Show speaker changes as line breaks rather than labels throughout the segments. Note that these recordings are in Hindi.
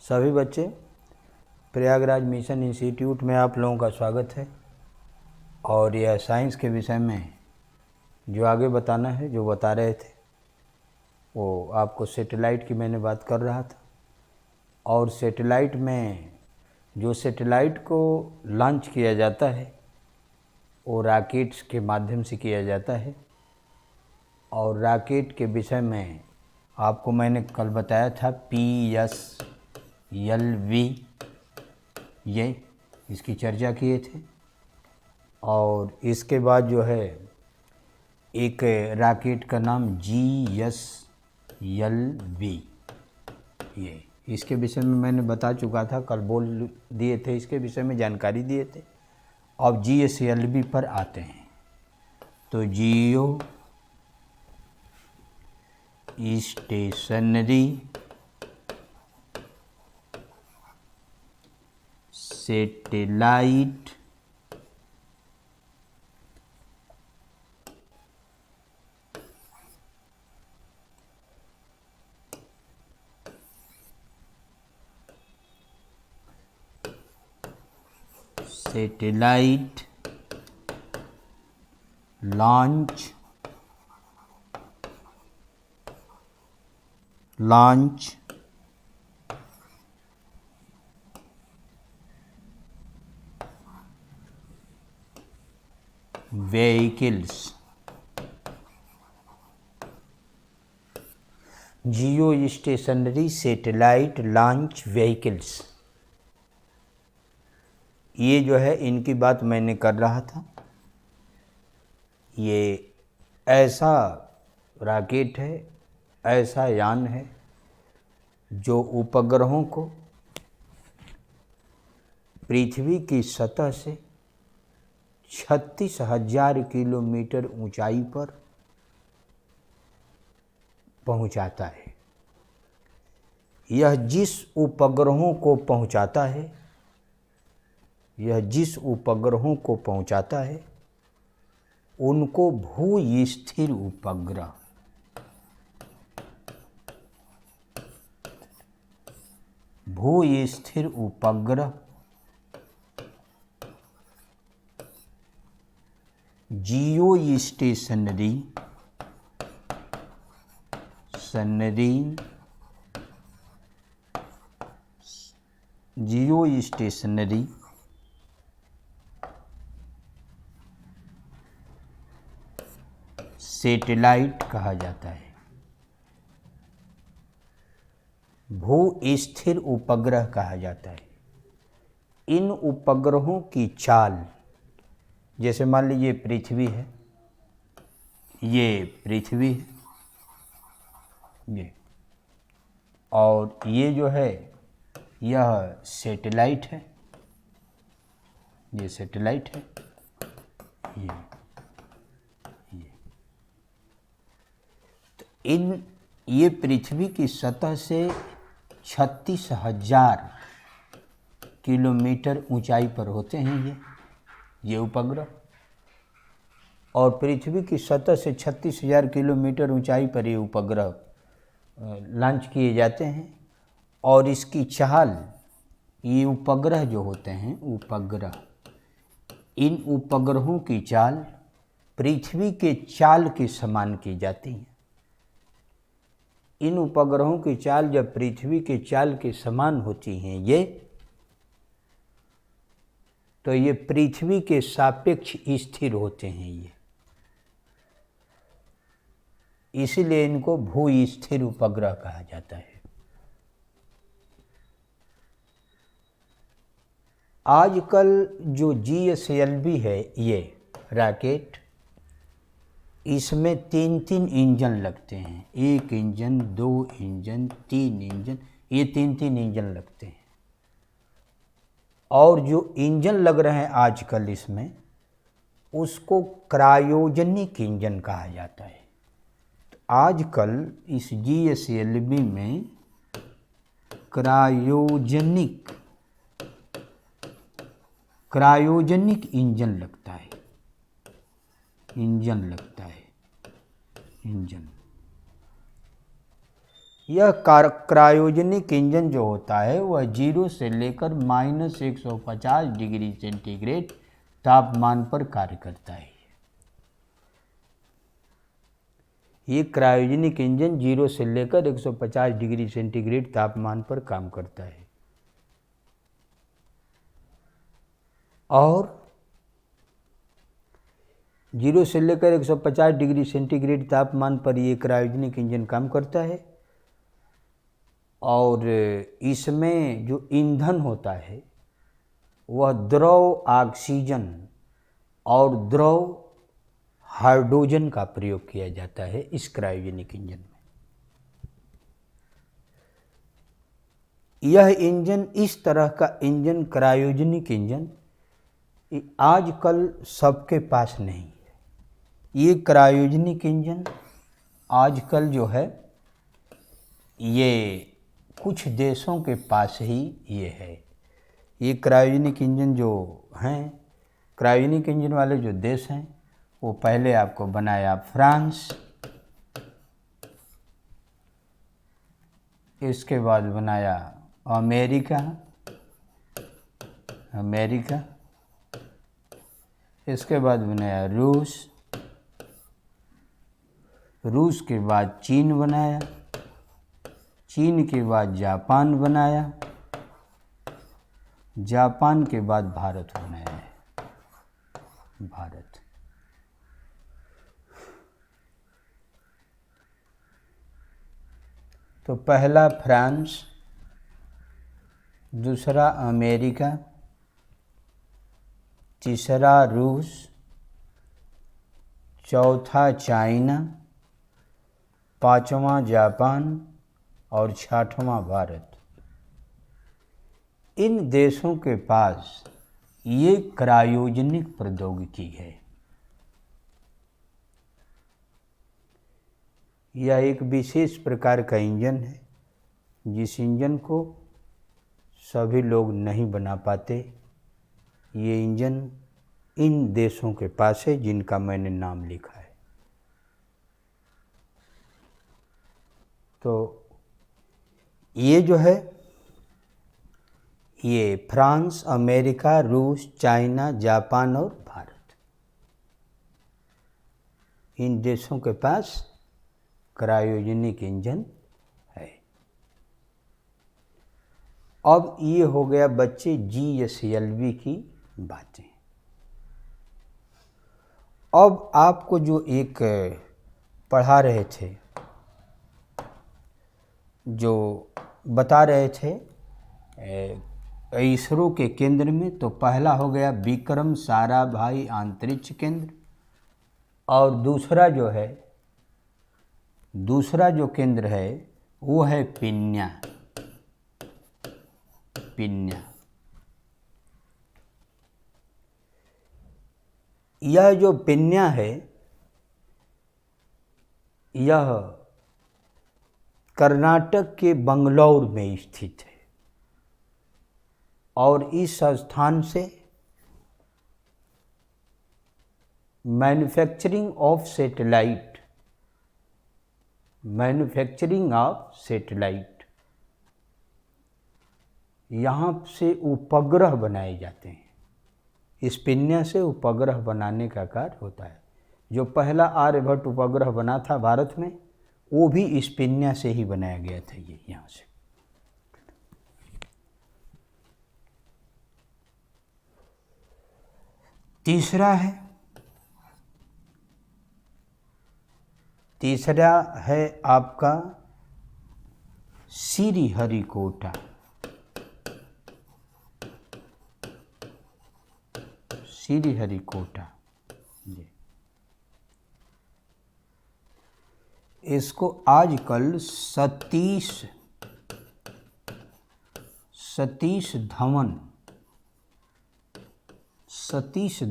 सभी बच्चे, प्रयागराज मिशन इंस्टीट्यूट में आप लोगों का स्वागत है। और यह साइंस के विषय में जो आगे बताना है, जो बता रहे थे, वो आपको सैटेलाइट की मैंने बात कर रहा था। और सैटेलाइट में जो सैटेलाइट को लॉन्च किया जाता है वो रॉकेट्स के माध्यम से किया जाता है। और रॉकेट के विषय में आपको मैंने कल बताया था PSLV, ये इसकी चर्चा किए थे। और इसके बाद जो है एक रॉकेट का नाम GSLV, ये इसके विषय में मैंने बता चुका था, कल बोल दिए थे, इसके विषय में जानकारी दिए थे। अब GSLV पर आते हैं। तो जियो स्टेशनरी सैटेलाइट लॉन्च व्हीकल्स, जियो स्टेशनरी सैटेलाइट लॉन्च व्हीकल्स, ये जो है इनकी बात मैंने कर रहा था। ये ऐसा रॉकेट है, ऐसा यान है जो उपग्रहों को पृथ्वी की सतह से 36,000 किलोमीटर ऊंचाई पर पहुंचाता है। यह जिस उपग्रहों को पहुंचाता है उनको भू स्थिर उपग्रह, जियो स्टेशनरी सैटेलाइट कहा जाता है। भू स्थिर उपग्रह कहा जाता है। इन उपग्रहों की चाल, जैसे मान लीजिए पृथ्वी है, ये और ये जो है यह सैटेलाइट है, ये सैटेलाइट है, ये तो ये पृथ्वी की सतह से 36,000 किलोमीटर ऊंचाई पर होते हैं ये उपग्रह। और पृथ्वी की सतह से 36,000 किलोमीटर ऊंचाई पर ये उपग्रह लॉन्च किए जाते हैं। और इसकी चाल, ये उपग्रह जो होते हैं, इन उपग्रहों की चाल पृथ्वी के चाल के समान की जाती है। इन उपग्रहों की चाल जब पृथ्वी के चाल के समान होती हैं तो ये पृथ्वी के सापेक्ष स्थिर होते हैं ये, इसीलिए इनको भू स्थिर उपग्रह कहा जाता है। आजकल जो GSLV है ये रॉकेट, इसमें 3 इंजन लगते हैं। 1 इंजन, 2 इंजन, 3 इंजन, ये 3 इंजन लगते हैं। और जो इंजन लग रहे हैं आजकल इसमें, उसको क्रायोजेनिक इंजन कहा जाता है। तो आजकल इस GSLV में क्रायोजेनिक इंजन लगता है। यह क्रायोजेनिक इंजन जो होता है वह 0 से लेकर -150 डिग्री सेंटीग्रेड तापमान पर कार्य करता है। ये क्रायोजेनिक इंजन 0 से लेकर 150 डिग्री सेंटीग्रेड तापमान पर काम करता है। और 0 से लेकर 150 डिग्री सेंटीग्रेड तापमान पर ये क्रायोजेनिक इंजन काम करता है। और इसमें जो ईंधन होता है वह द्रव ऑक्सीजन और द्रव हाइड्रोजन का प्रयोग किया जाता है इस क्रायोजेनिक इंजन में। यह इंजन, इस तरह का इंजन, क्रायोजेनिक इंजन, आजकल सबके पास नहीं है। ये क्रायोजेनिक इंजन आजकल जो है ये कुछ देशों के पास ही ये है। ये क्रायोजेनिक इंजन जो हैं, क्रायोजेनिक इंजन वाले जो देश हैं, वो पहले आपको बनाया फ्रांस, इसके बाद बनाया अमेरिका, इसके बाद बनाया रूस के बाद चीन बनाया, चीन के बाद जापान बनाया, जापान के बाद भारत बनाया है, भारत। तो पहला फ्रांस, दूसरा अमेरिका, तीसरा रूस, चौथा चाइना, पांचवा जापान और छठवां भारत। इन देशों के पास ये क्रायोजेनिक प्रौद्योगिकी है। यह एक विशेष प्रकार का इंजन है जिस इंजन को सभी लोग नहीं बना पाते। ये इंजन इन देशों के पास है जिनका मैंने नाम लिखा है। तो ये जो है, ये फ्रांस, अमेरिका, रूस, चाइना, जापान और भारत, इन देशों के पास क्रायोजेनिक इंजन है। अब ये हो गया बच्चे GSLV की बातें। अब आपको जो एक पढ़ा रहे थे, जो बता रहे थे इसरो के केंद्र में, तो पहला हो गया विक्रम साराभाई अंतरिक्ष केंद्र, और दूसरा जो केंद्र है वो है पिन्या। यह जो पिन्या है, यह कर्नाटक के बंगलौर में स्थित है। और इस स्थान से मैन्युफैक्चरिंग ऑफ सैटेलाइट, यहाँ से उपग्रह बनाए जाते हैं। इस पिन्या से उपग्रह बनाने का कार्य होता है। जो पहला आर्यभट्ट उपग्रह बना था भारत में, वो भी इस पिन्या से ही बनाया गया था। ये यहाँ से तीसरा है आपका श्रीहरिकोटा। इसको आजकल सतीश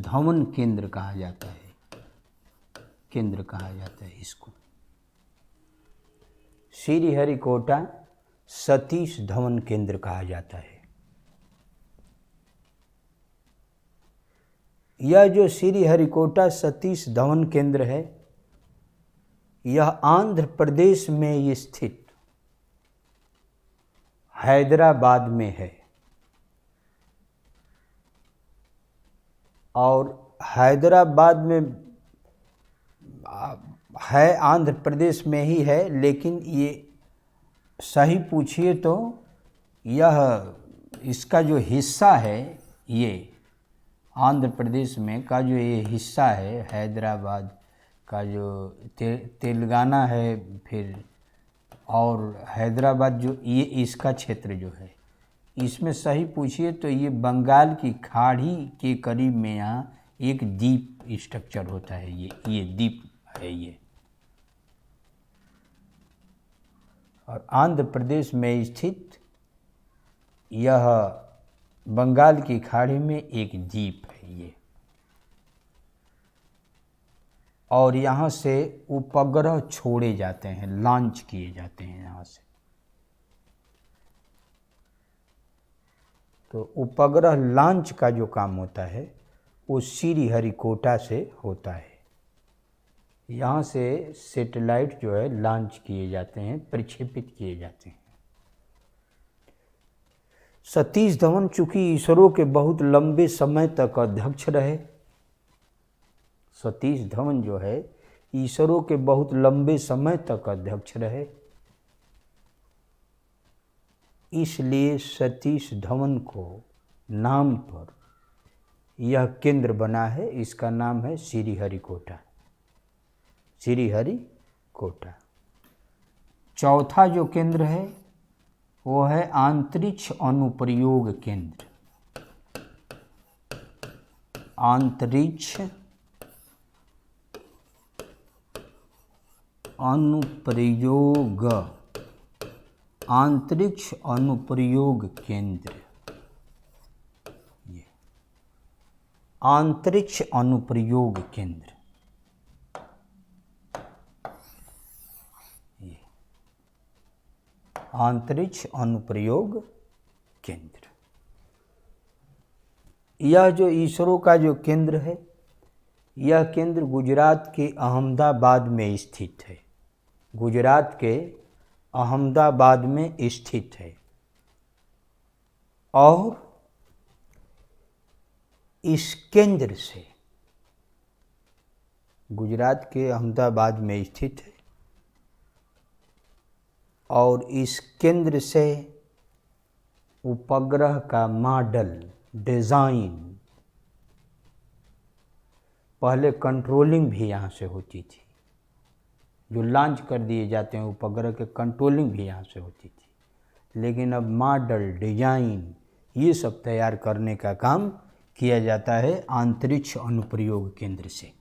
धवन केंद्र कहा जाता है इसको। श्रीहरिकोटा सतीश धवन केंद्र कहा जाता है। यह जो श्रीहरिकोटा सतीश धवन केंद्र है, यह आंध्र प्रदेश में स्थित हैदराबाद में है और हैदराबाद में है, आंध्र प्रदेश में ही है, लेकिन ये सही पूछिए तो यह इसका जो हिस्सा है, ये आंध्र प्रदेश में का जो ये हिस्सा है, हैदराबाद का जो तेलंगाना है, फिर और हैदराबाद जो ये इसका क्षेत्र जो है, इसमें सही पूछिए तो ये बंगाल की खाड़ी के करीब में यहाँ एक द्वीप स्ट्रक्चर होता है, ये द्वीप है ये। और आंध्र प्रदेश में स्थित यह बंगाल की खाड़ी में एक द्वीप है ये, और यहाँ से उपग्रह छोड़े जाते हैं, लॉन्च किए जाते हैं यहाँ से। तो उपग्रह लॉन्च का जो काम होता है वो श्रीहरिकोटा से होता है। यहाँ से सैटेलाइट जो है लॉन्च किए जाते हैं, प्रक्षेपित किए जाते हैं। सतीश धवन चूँकि इसरो के बहुत लंबे समय तक अध्यक्ष रहे, सतीश धवन जो है इसरो के बहुत लंबे समय तक अध्यक्ष रहे, इसलिए सतीश धवन को नाम पर यह केंद्र बना है। इसका नाम है श्रीहरिकोटा, श्रीहरिकोटा। चौथा जो केंद्र है वो है अंतरिक्ष अनुप्रयोग केंद्र, अंतरिक्ष अनुप्रयोग, अंतरिक्ष अनुप्रयोग केंद्र, ये अंतरिक्ष अनुप्रयोग केंद्र, ये अंतरिक्ष अनुप्रयोग केंद्र। यह जो इसरो का जो केंद्र है, यह केंद्र गुजरात के अहमदाबाद में स्थित है, गुजरात के अहमदाबाद में स्थित है। और इस केंद्र से, गुजरात के अहमदाबाद में स्थित है, और इस केंद्र से उपग्रह का मॉडल, डिज़ाइन, पहले कंट्रोलिंग भी यहाँ से होती थी, जो लॉन्च कर दिए जाते हैं उपग्रह के कंट्रोलिंग भी यहाँ से होती थी, लेकिन अब मॉडल, डिजाइन, ये सब तैयार करने का काम किया जाता है अंतरिक्ष अनुप्रयोग केंद्र से।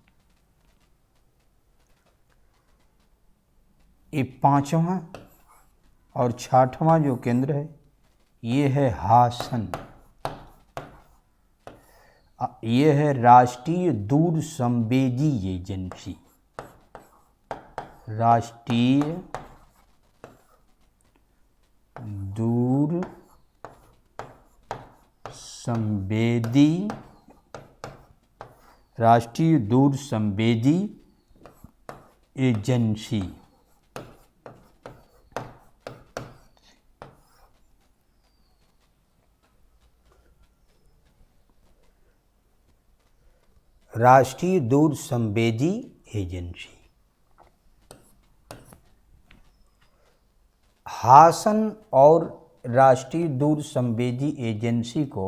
ये पांचवा और छठवां जो केंद्र है ये है हासन, ये है राष्ट्रीय दूर संवेदी एजेंसी, राष्ट्रीय दूर संवेदी, राष्ट्रीय दूर संवेदी एजेंसी। राष्ट्रीय दूर संवेदी एजेंसी। हासन और राष्ट्रीय दूर संवेदी एजेंसी को,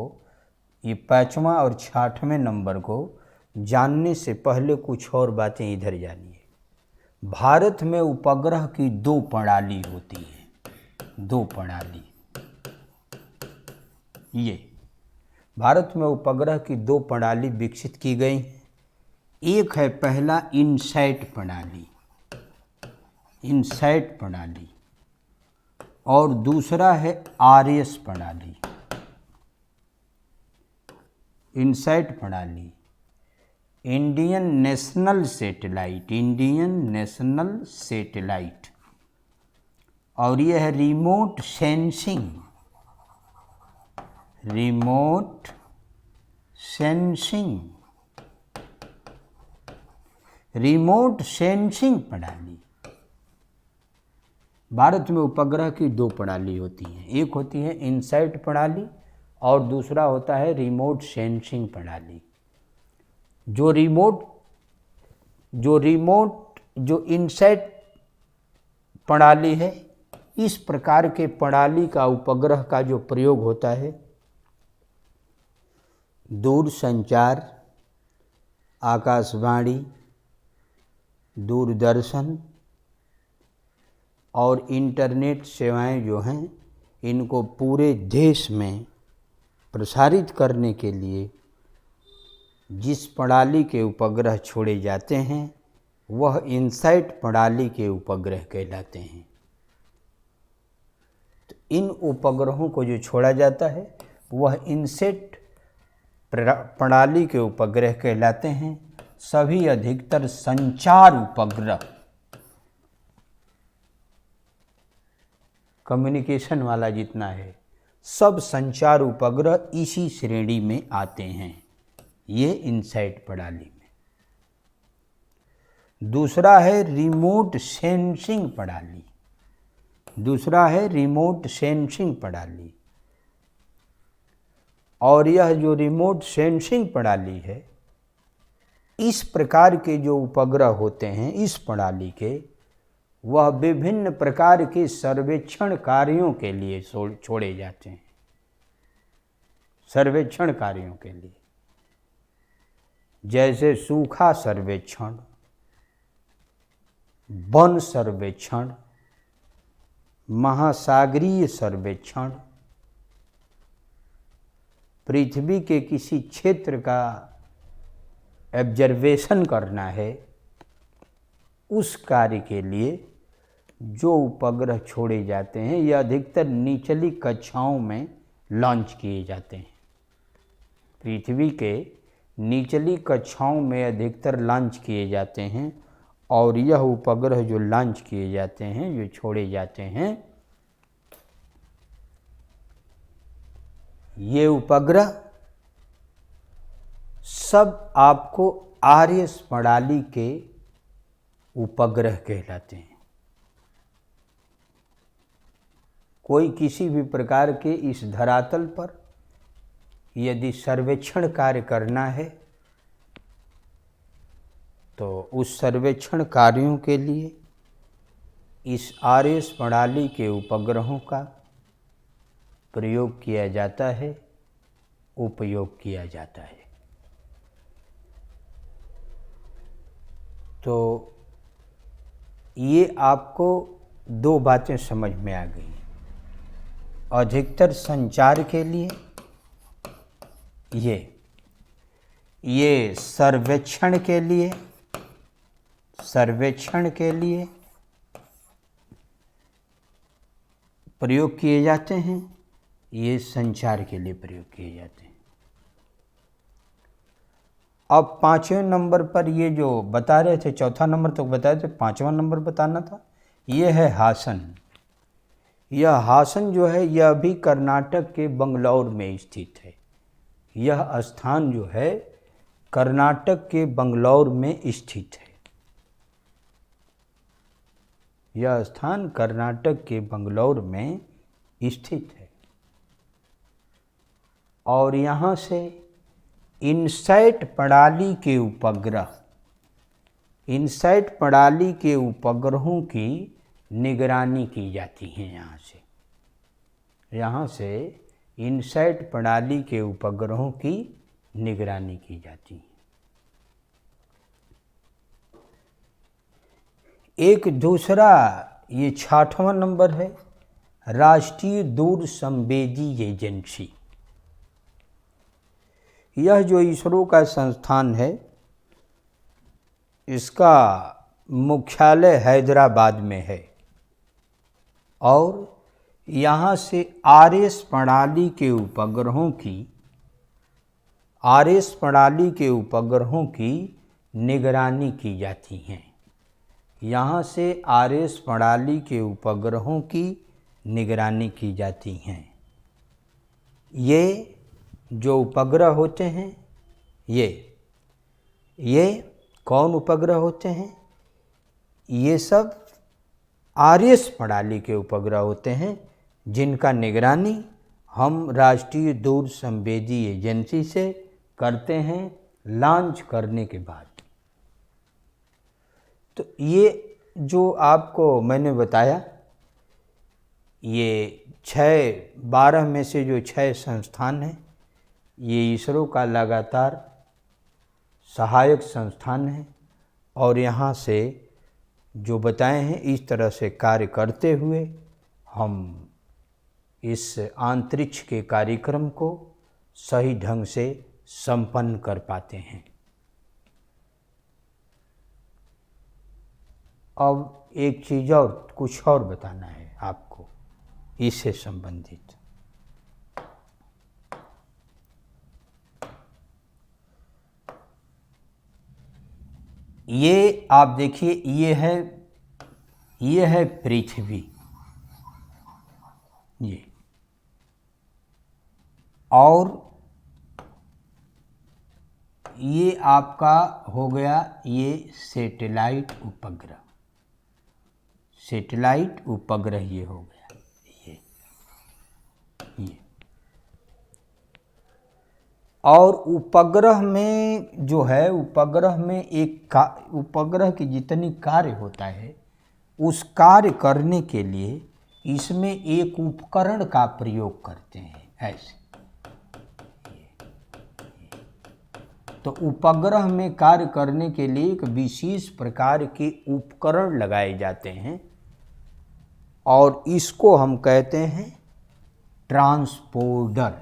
ये 5वां और 6वें नंबर को जानने से पहले कुछ और बातें इधर जानिए। भारत में उपग्रह की 2 प्रणाली होती है, 2 प्रणाली। ये भारत में उपग्रह की 2 प्रणाली विकसित की गई हैं। एक है पहला इनसैट प्रणाली, इनसैट प्रणाली, और दूसरा है आरएस प्रणाली। इनसैट प्रणाली, Indian national satellite, Indian national satellite, और यह है remote sensing, remote sensing, remote sensing प्रणाली। भारत में उपग्रह की दो प्रणाली होती हैं। एक होती है इनसैट प्रणाली और दूसरा होता है रिमोट सेंसिंग प्रणाली। जो इनसैट प्रणाली है, इस प्रकार के प्रणाली का उपग्रह का जो प्रयोग होता है, दूर संचार, आकाशवाणी, दूरदर्शन और इंटरनेट सेवाएं जो हैं, इनको पूरे देश में प्रसारित करने के लिए जिस प्रणाली के उपग्रह छोड़े जाते हैं वह इनसैट प्रणाली के उपग्रह कहलाते हैं। तो इन उपग्रहों को जो छोड़ा जाता है वह इनसैट प्रणाली के उपग्रह कहलाते हैं। सभी अधिकतर संचार उपग्रह, कम्युनिकेशन वाला जितना है, सब संचार उपग्रह इसी श्रेणी में आते हैं, ये इनसैट प्रणाली में। दूसरा है रिमोट सेंसिंग प्रणाली। और यह जो रिमोट सेंसिंग प्रणाली है, इस प्रकार के जो उपग्रह होते हैं इस प्रणाली के, वह विभिन्न प्रकार के सर्वेक्षण कार्यों के लिए छोड़े जाते हैं। सर्वेक्षण कार्यों के लिए, जैसे सूखा सर्वेक्षण, वन सर्वेक्षण, महासागरीय सर्वेक्षण, पृथ्वी के किसी क्षेत्र का ऑब्जर्वेशन करना है, उस कार्य के लिए जो उपग्रह छोड़े जाते हैं ये अधिकतर निचली कक्षाओं में लॉन्च किए जाते हैं। पृथ्वी के निचली कक्षाओं में अधिकतर लॉन्च किए जाते हैं और यह उपग्रह जो लॉन्च किए जाते हैं, जो छोड़े जाते हैं, ये उपग्रह सब आपको आर्यस प्रणाली के उपग्रह कहलाते हैं। कोई किसी भी प्रकार के इस धरातल पर यदि सर्वेक्षण कार्य करना है तो उस सर्वेक्षण कार्यों के लिए इस आर्यस प्रणाली के उपग्रहों का प्रयोग किया जाता है, उपयोग किया जाता है। तो ये आपको दो बातें समझ में आ गई। अधिकतर संचार के लिए ये सर्वेक्षण के लिए प्रयोग किए जाते हैं, ये संचार के लिए प्रयोग किए जाते हैं। अब पाँचवें नंबर पर ये जो बता रहे थे, चौथा नंबर तक बताए थे, पाँचवां नंबर बताना था, ये है हासन। यह हासन जो है यह भी कर्नाटक के बंगलौर में स्थित है। यह स्थान जो है कर्नाटक के बंगलौर में स्थित है। यह स्थान कर्नाटक के बंगलौर में स्थित है और यहाँ से इनसैट प्रणाली के उपग्रहों की निगरानी की जाती है। यहाँ से इनसैट प्रणाली के उपग्रहों की निगरानी की जाती है। एक दूसरा, ये 6वां नंबर है, राष्ट्रीय दूर संवेदी एजेंसी। यह जो इसरो का संस्थान है, इसका मुख्यालय हैदराबाद में है और यहाँ से आर्यस प्रणाली के उपग्रहों की निगरानी की जाती हैं। यहाँ से आर्यस प्रणाली के उपग्रहों की निगरानी की जाती हैं। ये जो उपग्रह होते हैं, ये कौन उपग्रह होते हैं? ये सब आरएस प्रणाली के उपग्रह होते हैं जिनका निगरानी हम राष्ट्रीय दूर संवेदी एजेंसी से करते हैं लॉन्च करने के बाद। तो ये जो आपको मैंने बताया, ये 12 में से जो 6 संस्थान हैं, ये इसरो का लगातार सहायक संस्थान है और यहाँ से जो बताए हैं इस तरह से कार्य करते हुए हम इस अंतरिक्ष के कार्यक्रम को सही ढंग से संपन्न कर पाते हैं। अब एक चीज़ और, कुछ और बताना है आपको इससे संबंधित। ये आप देखिए, ये है पृथ्वी, ये, और ये आपका हो गया ये सैटेलाइट उपग्रह, सैटेलाइट उपग्रह ये हो गया, ये। और उपग्रह में जो है, उपग्रह में उपग्रह की जितनी कार्य होता है उस कार्य करने के लिए इसमें एक उपकरण का प्रयोग करते हैं, ऐसे। तो उपग्रह में कार्य करने के लिए एक विशेष प्रकार के उपकरण लगाए जाते हैं और इसको हम कहते हैं ट्रांसपोर्टर,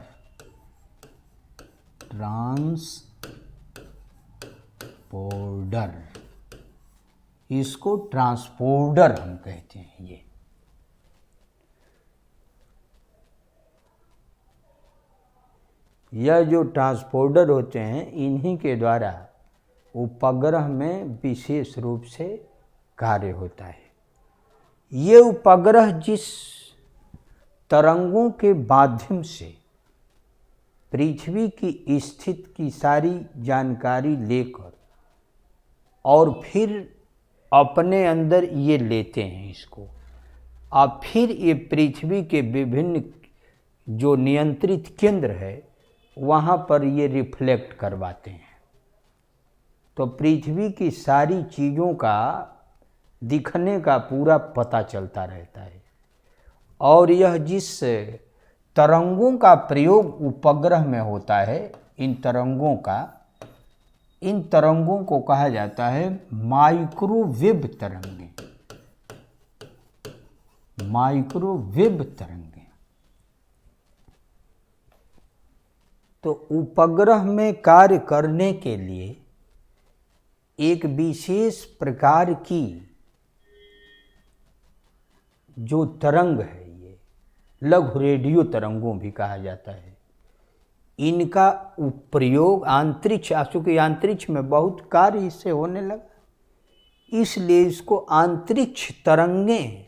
इसको ट्रांसपोर्टर हम कहते हैं। यह जो ट्रांसपोर्टर होते हैं इन्हीं के द्वारा उपग्रह में विशेष रूप से कार्य होता है। ये उपग्रह जिस तरंगों के माध्यम से पृथ्वी की स्थिति की सारी जानकारी लेकर और फिर अपने अंदर ये लेते हैं इसको, और फिर ये पृथ्वी के विभिन्न जो नियंत्रित केंद्र है वहाँ पर ये रिफ्लेक्ट करवाते हैं। तो पृथ्वी की सारी चीज़ों का दिखने का पूरा पता चलता रहता है। और यह जिस तरंगों का प्रयोग उपग्रह में होता है, इन तरंगों को कहा जाता है माइक्रोवेव तरंगें, माइक्रोवेव तरंगें। तो उपग्रह में कार्य करने के लिए एक विशेष प्रकार की जो तरंग है, ये लघु रेडियो तरंगों भी कहा जाता है, इनका प्रयोग अंतरिक्ष, चूँकि अंतरिक्ष में बहुत कार्य इससे होने लगा, इसलिए इसको अंतरिक्ष तरंगें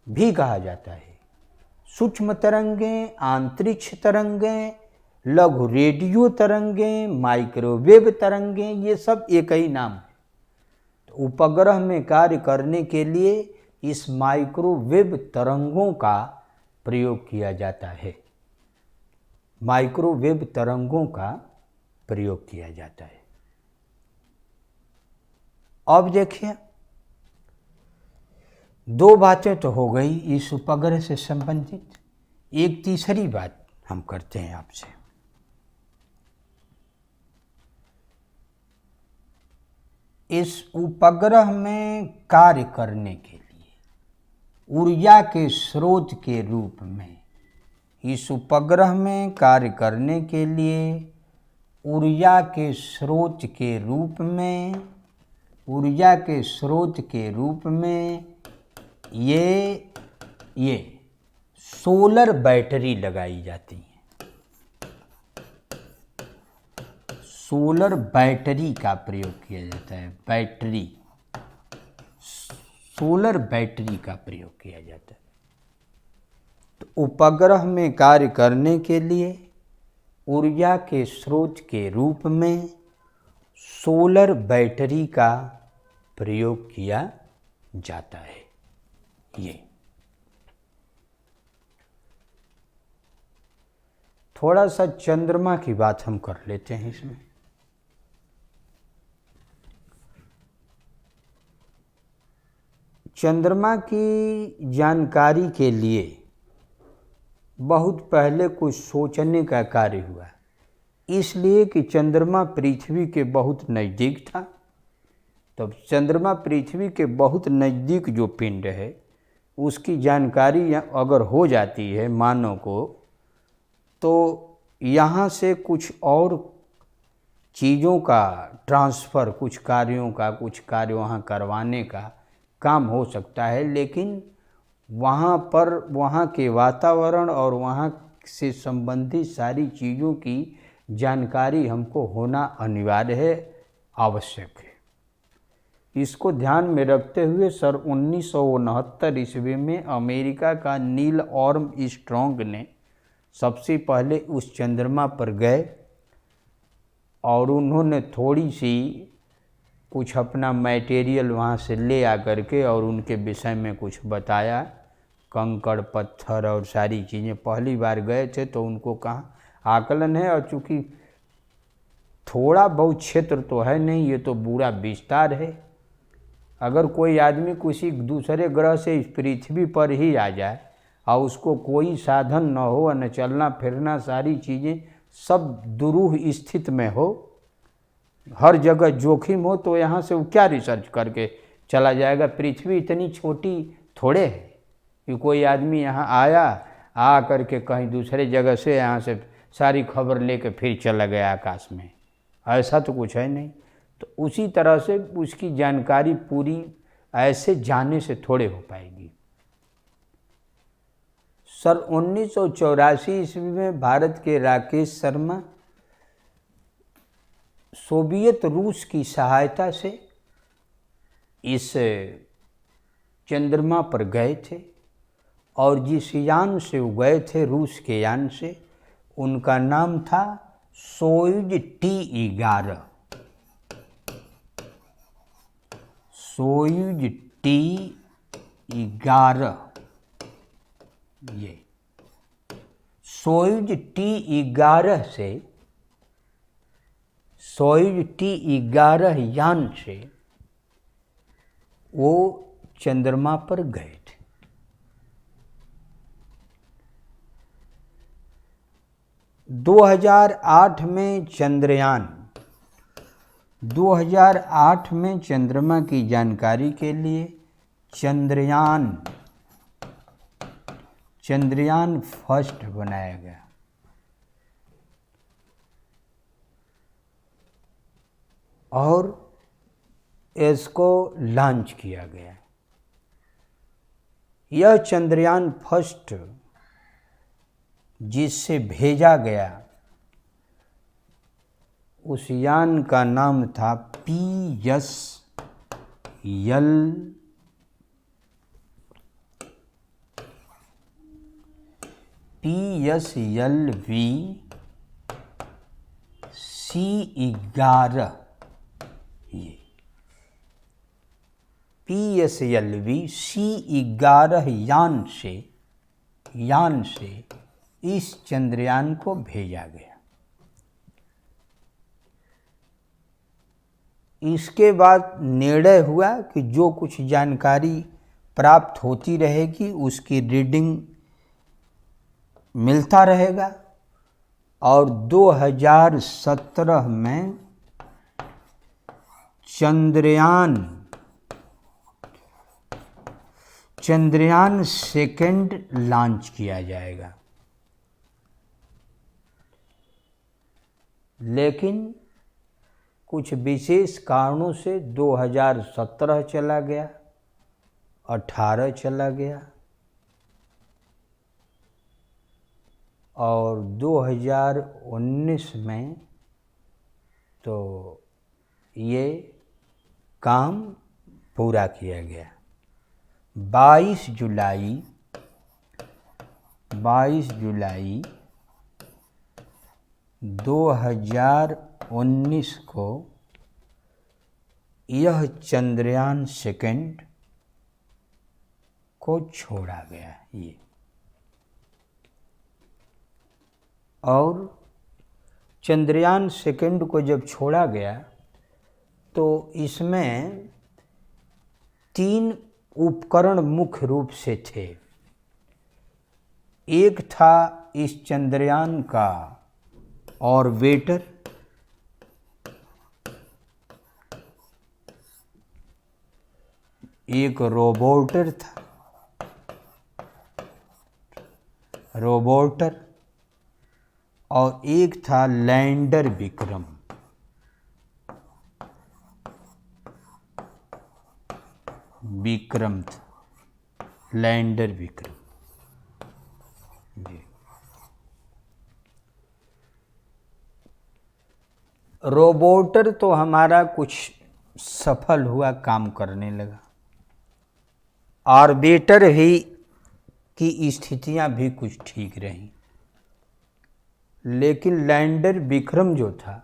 भी कहा जाता है। सूक्ष्म तरंगें, अंतरिक्ष तरंगें, लघु रेडियो तरंगें, माइक्रोवेव तरंगें, ये सब एक ही नाम है। तो उपग्रह में कार्य करने के लिए इस माइक्रोवेव तरंगों का प्रयोग किया जाता है, माइक्रोवेव तरंगों का प्रयोग किया जाता है। अब देखिए, 2 बातें तो हो गई इस उपग्रह से संबंधित। एक तीसरी बात हम करते हैं आपसे। इस उपग्रह में कार्य करने के लिए ऊर्जा के स्रोत के रूप में, इस उपग्रह में कार्य करने के लिए ऊर्जा के स्रोत के रूप में, ऊर्जा के स्रोत के रूप में ये सोलर बैटरी लगाई जाती हैं। सोलर बैटरी का प्रयोग किया जाता है, बैटरी, सोलर बैटरी का प्रयोग किया जाता है। तो उपग्रह में कार्य करने के लिए ऊर्जा के स्रोत के रूप में सोलर बैटरी का प्रयोग किया जाता है। ये थोड़ा सा चंद्रमा की बात हम कर लेते हैं इसमें। चंद्रमा की जानकारी के लिए बहुत पहले कुछ सोचने का कार्य हुआ, इसलिए कि चंद्रमा पृथ्वी के बहुत नज़दीक था। तब चंद्रमा पृथ्वी के बहुत नज़दीक जो पिंड है उसकी जानकारी अगर हो जाती है मानव को, तो यहाँ से कुछ और चीज़ों का ट्रांसफ़र, कुछ कार्य वहाँ करवाने का काम हो सकता है। लेकिन वहाँ पर वहाँ के वातावरण और वहाँ से संबंधित सारी चीज़ों की जानकारी हमको होना अनिवार्य है, आवश्यक है। इसको ध्यान में रखते हुए सन 1969 ईस्वी में अमेरिका का नील आर्मस्ट्रॉन्ग ने सबसे पहले उस चंद्रमा पर गए और उन्होंने थोड़ी सी कुछ अपना मटेरियल वहाँ से ले आकर के और उनके विषय में कुछ बताया, कंकड़ पत्थर और सारी चीज़ें। पहली बार गए थे तो उनको कहाँ आकलन है, और चूँकि थोड़ा बहुत क्षेत्र तो है नहीं, ये तो पूरा विस्तार है। अगर कोई आदमी किसी दूसरे ग्रह से इस पृथ्वी पर ही आ जाए और उसको कोई साधन न हो, न चलना फिरना, सारी चीज़ें सब दुरूह स्थित में हो, हर जगह जोखिम हो, तो यहाँ से वो क्या रिसर्च करके चला जाएगा? पृथ्वी इतनी छोटी थोड़े है कि कोई आदमी यहाँ आया, आ करके कहीं दूसरे जगह से यहाँ से सारी खबर लेके फिर चला गया आकाश में, ऐसा तो कुछ है नहीं। तो उसी तरह से उसकी जानकारी पूरी ऐसे जाने से थोड़े हो पाएगी। सन 1984 ईस्वी में भारत के राकेश शर्मा सोवियत रूस की सहायता से इस चंद्रमा पर गए थे, और जिस यान से वो गए थे, रूस के यान से, उनका नाम था सोयुज T11। सोयुज T11, ये सोयुज T11 यान से वो चंद्रमा पर गए थे। दो 2008 में चंद्रमा की जानकारी के लिए चंद्रयान फर्स्ट बनाया गया। और इसको लॉन्च किया गया। यह चंद्रयान फर्स्ट जिससे भेजा गया, उस यान का नाम था PSLV-C11। ये PSLV-C11 यान से इस चंद्रयान को भेजा गया। इसके बाद निर्णय हुआ कि जो कुछ जानकारी प्राप्त होती रहेगी उसकी रीडिंग मिलता रहेगा, और 2017 में चंद्रयान सेकंड लॉन्च किया जाएगा। लेकिन कुछ विशेष कारणों से 2017 चला गया, 18 चला गया, और 2019 में तो ये काम पूरा किया गया। 22 जुलाई 2019 को यह चंद्रयान सेकंड को छोड़ा गया ये। और चंद्रयान सेकंड को जब छोड़ा गया तो इसमें 3 उपकरण मुख्य रूप से थे। एक था इस चंद्रयान का ऑर्बिटर, एक रोबोटर था, और एक था लैंडर विक्रम। था लैंडर विक्रम जी। रोबोटर तो हमारा कुछ सफल हुआ, काम करने लगा। ऑर्बिटर भी की स्थितियां भी कुछ ठीक रहीं, लेकिन लैंडर विक्रम जो था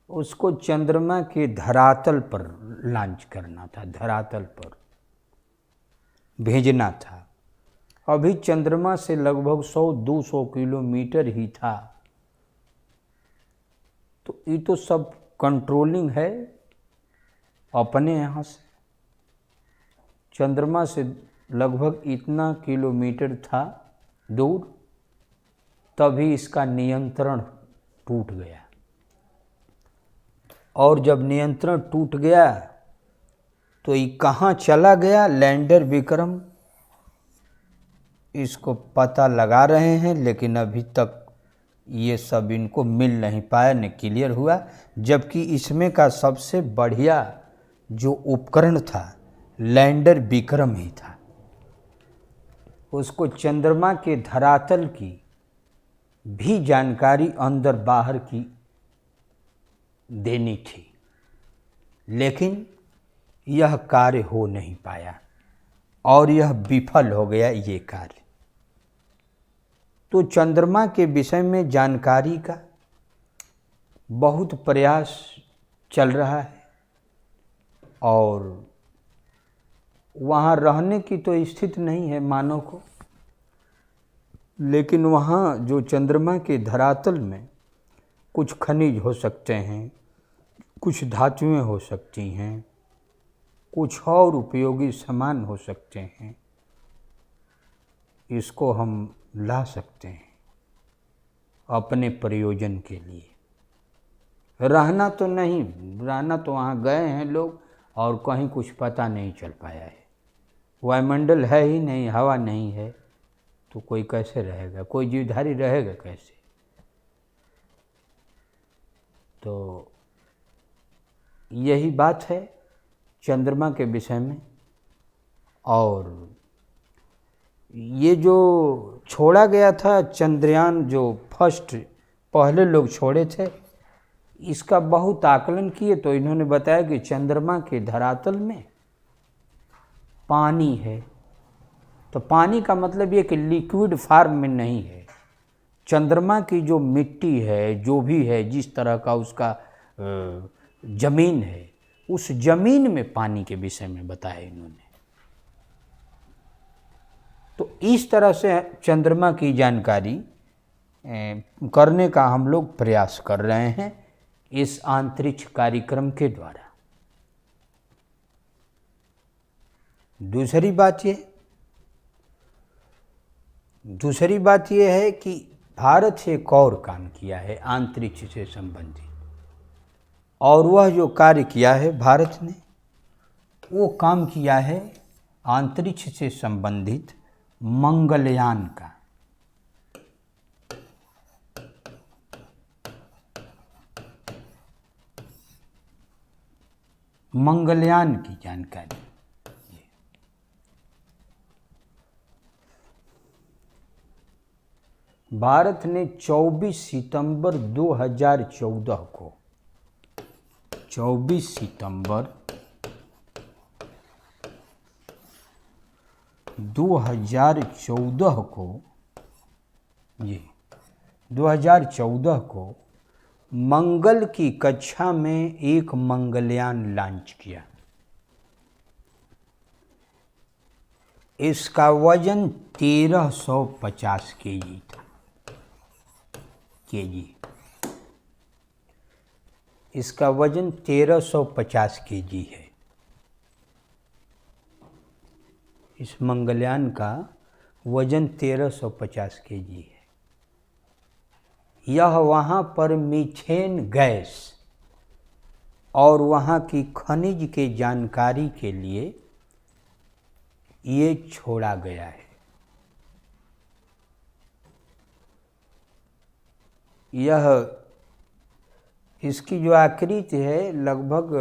उसको चंद्रमा के धरातल पर लॉन्च करना था, धरातल पर भेजना था। अभी चंद्रमा से लगभग 100-200 किलोमीटर ही था, तो ये तो सब कंट्रोलिंग है अपने यहाँ से। चंद्रमा से लगभग इतना किलोमीटर था दूर, तभी इसका नियंत्रण टूट गया। और जब नियंत्रण टूट गया तो ये कहाँ चला गया लैंडर विक्रम, इसको पता लगा रहे हैं, लेकिन अभी तक ये सब इनको मिल नहीं पाया, न क्लियर हुआ। जबकि इसमें का सबसे बढ़िया जो उपकरण था लैंडर विक्रम ही था। उसको चंद्रमा के धरातल की भी जानकारी अंदर बाहर की देनी थी, लेकिन यह कार्य हो नहीं पाया और यह विफल हो गया ये कार्य। तो चंद्रमा के विषय में जानकारी का बहुत प्रयास चल रहा है, और वहाँ रहने की तो स्थिति नहीं है मानव को, लेकिन वहाँ जो चंद्रमा के धरातल में कुछ खनिज हो सकते हैं, कुछ धातुएं हो सकती हैं, कुछ और उपयोगी सामान हो सकते हैं, इसको हम ला सकते हैं अपने प्रयोजन के लिए। रहना तो नहीं, रहना तो वहाँ गए हैं लोग और कहीं कुछ पता नहीं चल पाया है। वायुमंडल है ही नहीं, हवा नहीं है, तो कोई कैसे रहेगा, कोई जीवधारी रहेगा कैसे। तो यही बात है चंद्रमा के विषय में। और ये जो छोड़ा गया था चंद्रयान, जो फर्स्ट पहले लोग छोड़े थे, इसका बहुत आकलन किए तो इन्होंने बताया कि चंद्रमा के धरातल में पानी है। तो पानी का मतलब ये कि लिक्विड फॉर्म में नहीं है। चंद्रमा की जो मिट्टी है, जो भी है, जिस तरह का उसका जमीन है, उस जमीन में पानी के विषय में बताया इन्होंने। तो इस तरह से चंद्रमा की जानकारी करने का हम लोग प्रयास कर रहे हैं इस अंतरिक्ष कार्यक्रम के द्वारा। दूसरी बात ये है कि भारत से एक और काम किया है अंतरिक्ष से संबंधित, और वह जो कार्य किया है भारत ने, वो काम किया है अंतरिक्ष से संबंधित मंगलयान का। मंगलयान की जानकारी भारत ने 24 सितंबर 2014 को 24 सितंबर 2014 को 2014 को मंगल की कक्षा में एक मंगलयान लॉन्च किया। इसका वजन 1350 केजी था। इसका वजन 1350 केजी है। इस मंगलयान का वजन 1350 केजी है। यह वहाँ पर मीथेन गैस और वहाँ की खनिज के जानकारी के लिए ये छोड़ा गया है। यह इसकी जो आकृति है लगभग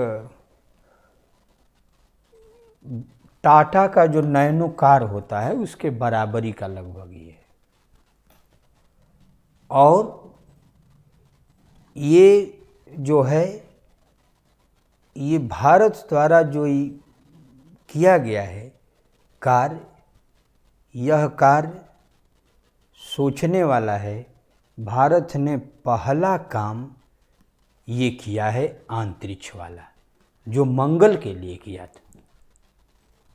टाटा का जो नैनो कार होता है उसके बराबरी का लगभग ये है। और ये जो है ये भारत द्वारा जो किया गया है कार्य, यह कार्य सोचने वाला है। भारत ने पहला काम ये किया है अंतरिक्ष वाला, जो मंगल के लिए किया था।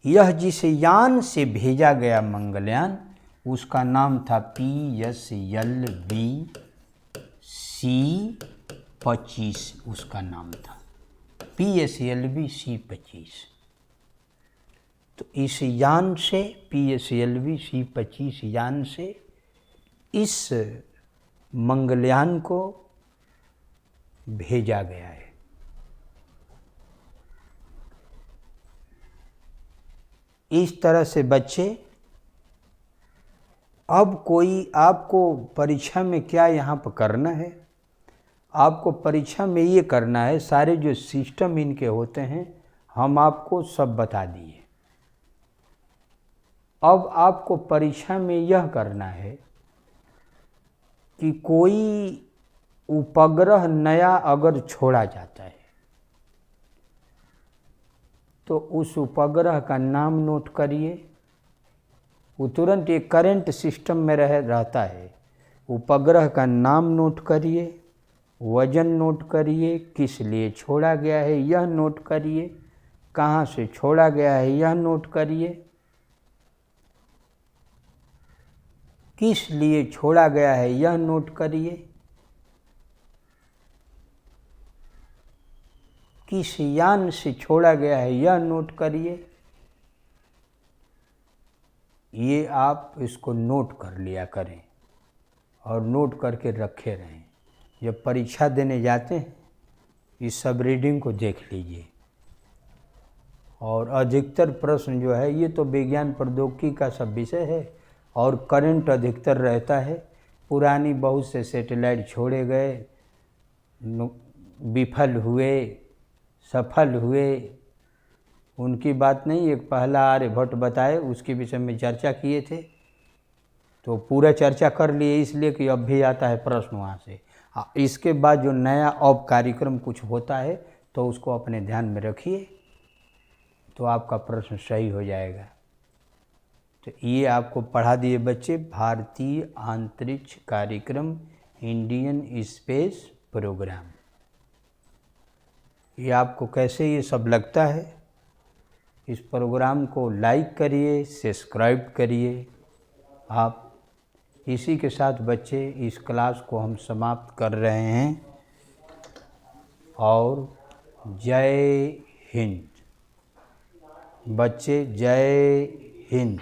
यह जिस यान से भेजा गया मंगलयान, उसका नाम था PSLV-C25। उसका नाम था PSLV-C25। तो इस यान से, PSLV-C25 यान से इस मंगलयान को भेजा गया है। इस तरह से बच्चे, अब कोई आपको परीक्षा में क्या यहाँ पर करना है, आपको परीक्षा में ये करना है, सारे जो सिस्टम इनके होते हैं हम आपको सब बता दिए। अब आपको परीक्षा में यह करना है कि कोई उपग्रह नया अगर छोड़ा जाता है तो उस उपग्रह का नाम नोट करिए। वो तुरंत एक करंट सिस्टम में रहता है। उपग्रह का नाम नोट करिए, वजन नोट करिए, किस लिए छोड़ा गया है यह नोट करिए, कहाँ से छोड़ा गया है यह नोट करिए, किस लिए छोड़ा गया है यह नोट करिए, किस यान से छोड़ा गया है यह नोट करिए। ये आप इसको नोट कर लिया करें और नोट करके रखे रहें। जब परीक्षा देने जाते हैं इस सब रीडिंग को देख लीजिए। और अधिकतर प्रश्न जो है ये तो विज्ञान प्रौद्योगिकी का सब विषय है और करंट अधिकतर रहता है। पुरानी बहुत से सैटेलाइट छोड़े गए, विफल हुए, सफल हुए, उनकी बात नहीं। एक पहला आर्यभट्ट बताए, उसके विषय में चर्चा किए थे, तो पूरा चर्चा कर लिए इसलिए कि अब भी आता है प्रश्न वहाँ से। इसके बाद जो नया अब कार्यक्रम कुछ होता है तो उसको अपने ध्यान में रखिए, तो आपका प्रश्न सही हो जाएगा। तो ये आपको पढ़ा दिए बच्चे, भारतीय अंतरिक्ष कार्यक्रम, इंडियन स्पेस प्रोग्राम। ये आपको कैसे ये सब लगता है? इस प्रोग्राम को लाइक करिए, सब्सक्राइब करिए। आप इसी के साथ बच्चे इस क्लास को हम समाप्त कर रहे हैं। और जय हिंद बच्चे, जय हिंद।